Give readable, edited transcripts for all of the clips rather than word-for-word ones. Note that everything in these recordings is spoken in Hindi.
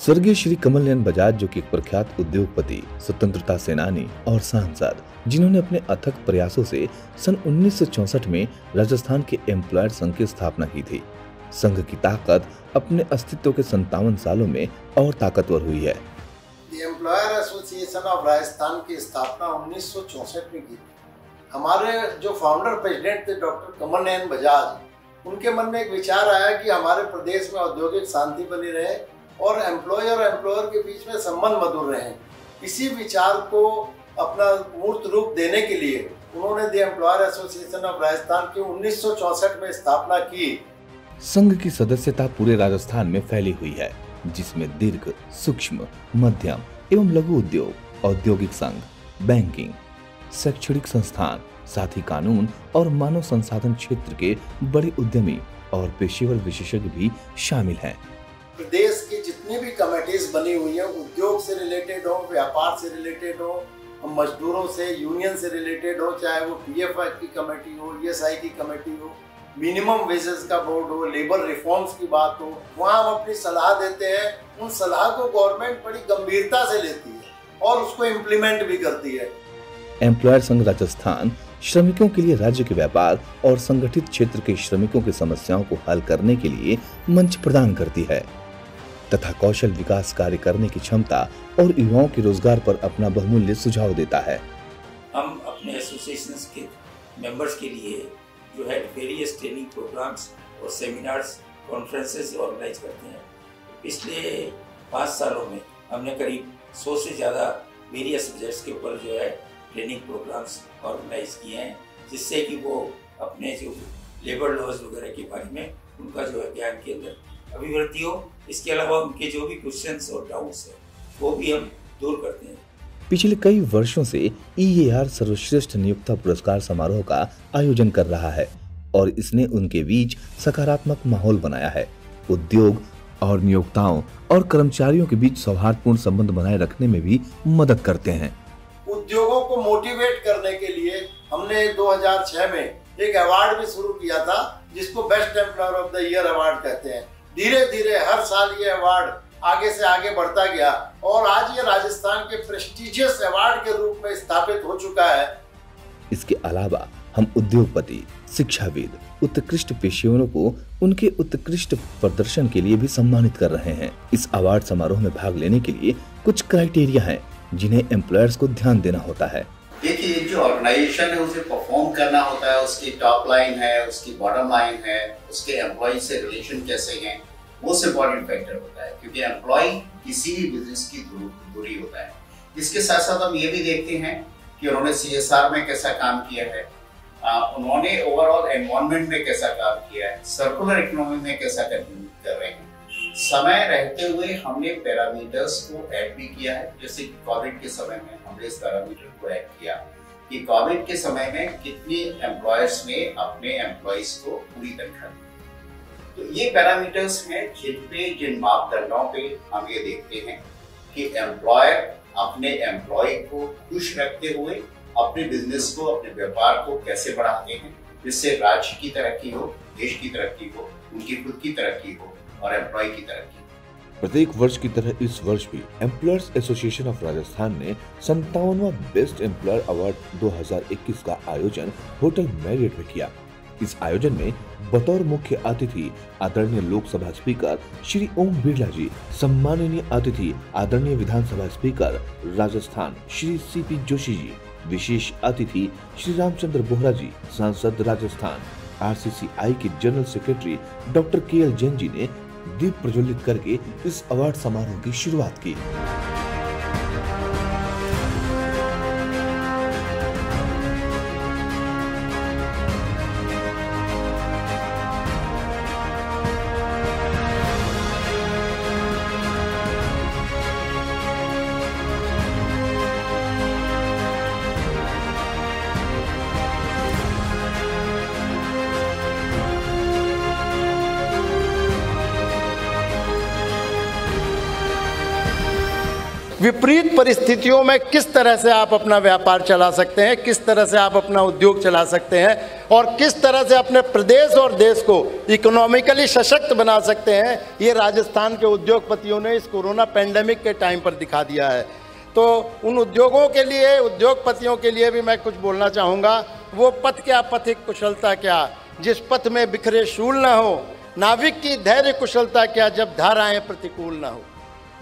स्वर्गीय श्री कमल नयन बजाज, जो कि एक प्रख्यात उद्योगपति, स्वतंत्रता सेनानी और सांसद, जिन्होंने अपने अथक प्रयासों से सन 1964 में राजस्थान के एम्प्लॉयर संघ की स्थापना की थी। संघ की ताकत अपने अस्तित्व के 57 सालों में और ताकतवर हुई है। एम्प्लॉयर एसोसिएशन ऑफ राजस्थान की स्थापना 1964 में की थी। हमारे जो फाउंडर प्रेसिडेंट थे डॉक्टर कमल नयन बजाज, उनके मन में एक विचार आया कि हमारे प्रदेश में औद्योगिक शांति बनी रहे और एम्प्लॉय और एम्प्लॉयर के बीच में संबंध मधुर रहे। इसी विचार को अपना मूर्त रूप देने के लिए उन्होंने the employer association of Rajasthan की 1964 में स्थापना की। संघ की सदस्यता पूरे राजस्थान में फैली हुई है, जिसमें दीर्घ, सूक्ष्म, मध्यम एवं लघु उद्योग, औद्योगिक संघ, बैंकिंग, शैक्षणिक संस्थान, साथ ही कानून और मानव संसाधन क्षेत्र के बड़े उद्यमी और पेशेवर विशेषज्ञ भी शामिल हैं। प्रदेश की जितनी भी कमेटीज बनी हुई है, उद्योग से रिलेटेड हो, व्यापार से रिलेटेड हो, मजदूरों से, यूनियन से रिलेटेड हो, चाहे वो पीएफआई की कमेटी हो, ईएसआई की कमेटी हो, मिनिमम वेजेस का बोर्ड हो, लेबर रिफॉर्म्स की बात हो, वहाँ हम अपनी सलाह देते हैं। उन सलाह को गवर्नमेंट बड़ी गंभीरता से लेती है और उसको इम्प्लीमेंट भी करती है। एम्प्लॉयर संघ राजस्थान श्रमिकों के लिए राज्य के व्यापार और संगठित क्षेत्र के श्रमिकों की समस्याओं को हल करने के लिए मंच प्रदान करती है तथा कौशल विकास कार्य करने की क्षमता और युवाओं के रोजगार पर अपना बहुमूल्य सुझाव देता है। हम अपने एसोसिएशंस के मेंबर्स के लिए जो है वेरियस ट्रेनिंग प्रोग्राम्स और सेमिनार्स, कॉन्फ्रेंसेस ऑर्गेनाइज करते हैं। पिछले 5 सालों में हमने करीब 100 से ज़्यादा वेरियस सब्जेक्ट्स के ऊपर जो है ट्रेनिंग प्रोग्राम्स ऑर्गेनाइज किए हैं, जिससे कि वो अपने जो लेबर लॉज वगैरह के बारे में उनका जो है ज्ञान के अंदर अभिवृद्धि हो। इसके अलावा उनके जो भी क्वेश्चंस और डाउट्स हैं वो भी हम दूर करते हैं। पिछले कई वर्षों से EAR सर्वश्रेष्ठ नियोक्ता पुरस्कार समारोह का आयोजन कर रहा है और इसने उनके बीच सकारात्मक माहौल बनाया है। उद्योग और नियोक्ताओं और कर्मचारियों के बीच सौहार्दपूर्ण संबंध बनाए रखने में भी मदद करते हैं। उद्योगों को मोटिवेट करने के लिए हमने 2006 में एक अवार्ड भी शुरू किया था, जिसको best employer of the year award कहते हैं। धीरे धीरे हर साल ये अवार्ड आगे से आगे बढ़ता गया और आज ये राजस्थान के प्रेस्टिजियस अवार्ड के रूप में स्थापित हो चुका है। इसके अलावा हम उद्योगपति, शिक्षाविद, उत्कृष्ट पेशेवरों को उनके उत्कृष्ट प्रदर्शन के लिए भी सम्मानित कर रहे हैं। इस अवार्ड समारोह में भाग लेने के लिए कुछ क्राइटेरिया हैं जिन्हें एम्प्लॉयर्स को ध्यान देना होता है। देखिए, जो ऑर्गेनाइजेशन है उसे परफॉर्म करना होता है, उसकी टॉप लाइन है, उसकी बॉटम लाइन है, उसके एम्प्लॉय से रिलेशन कैसे हैं, मोस्ट इम्पोर्टेंट फैक्टर होता है, क्योंकि एम्प्लॉय किसी भी बिजनेस की धुरी होता है। इसके साथ साथ हम ये भी देखते हैं कि उन्होंने CSR में कैसा काम किया है, उन्होंने ओवरऑल एनवायरनमेंट में कैसा काम किया है, सर्कुलर इकोनॉमी में कैसा कंट्रीब्यूट कर रहे हैं। समय रहते हुए हमने पैरामीटर्स को ऐड भी किया है, जैसे कि कोविड के समय में हमने इस पैरामीटर को ऐड किया कि कोविड के समय में कितने एम्प्लॉयर्स ने अपने एम्प्लॉयज को पूरी तनख्वाह दी। तो ये पैरामीटर्स हैं जिन मापदंडों पे हम ये देखते हैं कि एम्प्लॉयर अपने एम्प्लॉय को खुश रखते हुए अपने बिजनेस को, अपने व्यापार को कैसे बढ़ाते हैं, जिससे राज्य की तरक्की हो, देश की तरक्की हो, उनकी खुद की तरक्की हो और एम्प्लॉय की तरक्की। प्रत्येक वर्ष की तरह इस वर्ष भी एम्प्लॉयर्स एसोसिएशन ऑफ राजस्थान ने 57वां बेस्ट एम्प्लॉयर अवार्ड 2021 का आयोजन होटल मैरियट में किया। इस आयोजन में बतौर मुख्य अतिथि आदरणीय लोकसभा स्पीकर श्री ओम बिरला जी, सम्माननीय अतिथि आदरणीय विधानसभा स्पीकर राजस्थान श्री CP जोशी जी, विशेष अतिथि श्री रामचंद्र बोहरा जी, सांसद राजस्थान, RCCI के general secretary doctor KL Jain ji ने दीप प्रज्वलित करके इस अवार्ड समारोह की शुरुआत की। विपरीत परिस्थितियों में किस तरह से आप अपना व्यापार चला सकते हैं, किस तरह से आप अपना उद्योग चला सकते हैं, और किस तरह से अपने प्रदेश और देश को इकोनॉमिकली सशक्त बना सकते हैं, ये राजस्थान के उद्योगपतियों ने इस कोरोना पैंडेमिक के टाइम पर दिखा दिया है। तो उन उद्योगों के लिए, उद्योगपतियों के लिए भी मैं कुछ बोलना चाहूँगा। वो पथ क्या, पथिक कुशलता क्या, जिस पथ में बिखरे शूल ना हो, नाविक की धैर्य कुशलता क्या, जब धाराएं प्रतिकूल ना हो।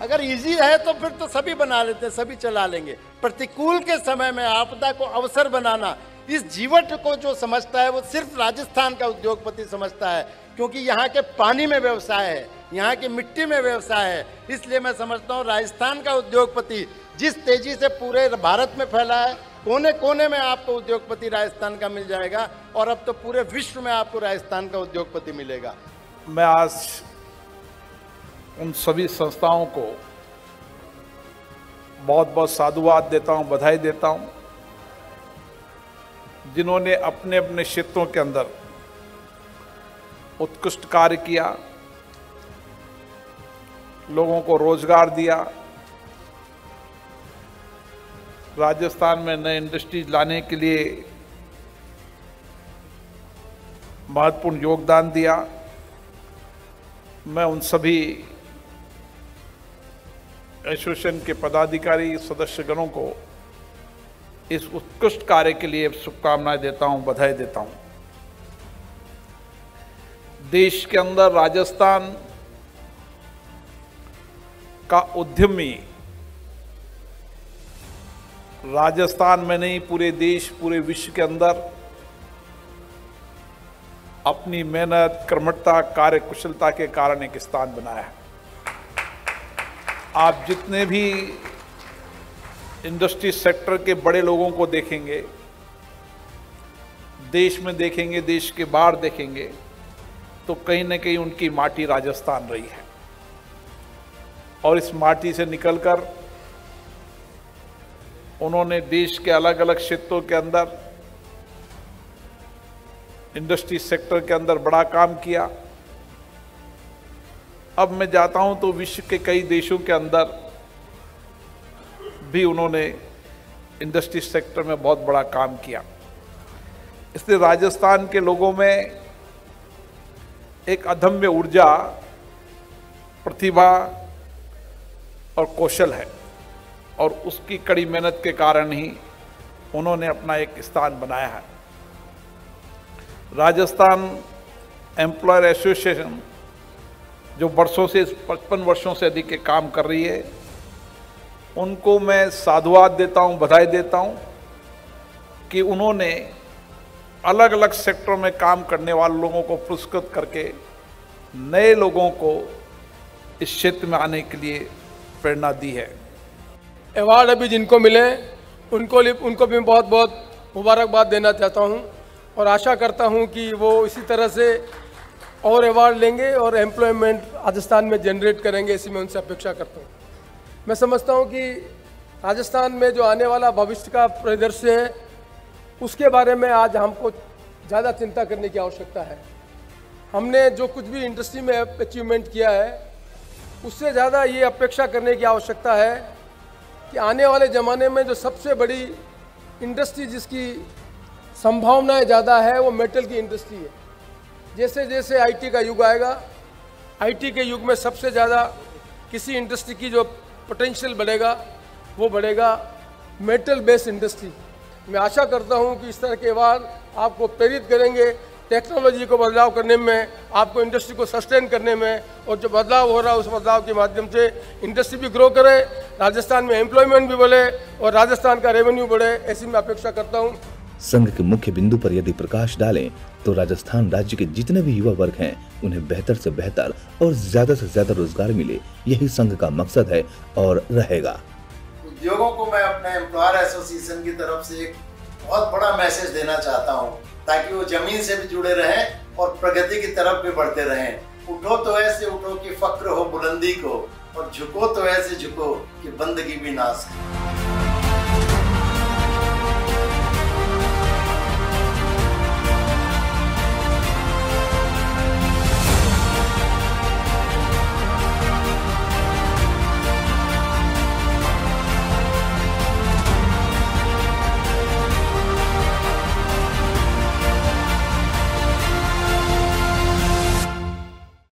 अगर इजी है तो फिर तो सभी बना लेते, सभी चला लेंगे। प्रतिकूल के समय में आपदा को अवसर बनाना, इस जीवट को जो समझता है वो सिर्फ राजस्थान का उद्योगपति समझता है, क्योंकि यहाँ के पानी में व्यवसाय है, यहाँ की मिट्टी में व्यवसाय है। इसलिए मैं समझता हूँ राजस्थान का उद्योगपति जिस तेजी से पूरे भारत में फैला है, कोने कोने में आपको उद्योगपति राजस्थान का मिल जाएगा, और अब तो पूरे विश्व में आपको राजस्थान का उद्योगपति मिलेगा। मैं आज उन सभी संस्थाओं को बहुत बहुत साधुवाद देता हूं, बधाई देता हूं, जिन्होंने अपने अपने क्षेत्रों के अंदर उत्कृष्ट कार्य किया, लोगों को रोजगार दिया, राजस्थान में नए इंडस्ट्रीज लाने के लिए महत्वपूर्ण योगदान दिया। मैं उन सभी एसोसिएशन के पदाधिकारी सदस्यगणों को इस उत्कृष्ट कार्य के लिए शुभकामनाएं देता हूं, बधाई देता हूं। देश के अंदर राजस्थान का उद्यमी राजस्थान में नहीं, पूरे देश, पूरे विश्व के अंदर अपनी मेहनत, कर्मठता, कार्य कुशलता के कारण एक स्थान बनाया है। आप जितने भी इंडस्ट्री सेक्टर के बड़े लोगों को देखेंगे, देश में देखेंगे, देश के बाहर देखेंगे, तो कहीं ना कहीं उनकी माटी राजस्थान रही है। और इस माटी से निकलकर उन्होंने देश के अलग अलग क्षेत्रों के अंदर, इंडस्ट्री सेक्टर के अंदर बड़ा काम किया। अब मैं जाता हूं तो विश्व के कई देशों के अंदर भी उन्होंने इंडस्ट्री सेक्टर में बहुत बड़ा काम किया। इसलिए राजस्थान के लोगों में एक अदम्य ऊर्जा, प्रतिभा और कौशल है, और उसकी कड़ी मेहनत के कारण ही उन्होंने अपना एक स्थान बनाया है। राजस्थान एम्प्लॉयर एसोसिएशन जो वर्षों से, 55 वर्षों से अधिक के काम कर रही है, उनको मैं साधुवाद देता हूं, बधाई देता हूं कि उन्होंने अलग अलग सेक्टरों में काम करने वाले लोगों को पुरस्कृत करके नए लोगों को इस क्षेत्र में आने के लिए प्रेरणा दी है। अवार्ड अभी जिनको मिले उनको भी बहुत बहुत मुबारकबाद देना चाहता हूं, और आशा करता हूं कि वो इसी तरह से और अवार्ड लेंगे और एम्प्लॉयमेंट राजस्थान में जनरेट करेंगे, इसी में उनसे अपेक्षा करता हूं। मैं समझता हूं कि राजस्थान में जो आने वाला भविष्य का परिदृश्य है, उसके बारे में आज हमको ज़्यादा चिंता करने की आवश्यकता है। हमने जो कुछ भी इंडस्ट्री में अचीवमेंट किया है, उससे ज़्यादा ये अपेक्षा करने की आवश्यकता है कि आने वाले ज़माने में जो सबसे बड़ी इंडस्ट्री जिसकी संभावनाएं ज़्यादा है, वो मेटल की इंडस्ट्री है। जैसे जैसे आईटी का युग आएगा, आईटी के युग में सबसे ज़्यादा किसी इंडस्ट्री की जो पोटेंशियल बढ़ेगा, वो बढ़ेगा मेटल बेस्ड इंडस्ट्री। मैं आशा करता हूं कि इस तरह के अवार्ड आपको प्रेरित करेंगे टेक्नोलॉजी को बदलाव करने में, आपको इंडस्ट्री को सस्टेन करने में, और जो बदलाव हो रहा है उस बदलाव के माध्यम से इंडस्ट्री भी ग्रो करे, राजस्थान में एम्प्लॉयमेंट भी बढ़े और राजस्थान का रेवेन्यू बढ़े, ऐसी मैं अपेक्षा करता हूँ। संघ के मुख्य बिंदु पर यदि प्रकाश डालें तो राजस्थान राज्य के जितने भी युवा वर्ग हैं, उन्हें बेहतर से बेहतर और ज्यादा से ज्यादा रोजगार मिले, यही संघ का मकसद है और रहेगा। उद्योगों को मैं अपने एम्प्लॉयर एसोसिएशन की तरफ से एक बहुत बड़ा मैसेज देना चाहता हूं, ताकि वो जमीन से भी जुड़े रहें और प्रगति की तरफ भी बढ़ते रहें। उठो तो ऐसे उठो कि फक्र हो बुलंदी को, और झुको तो ऐसे झुको कि बंदगी भी नाश हो।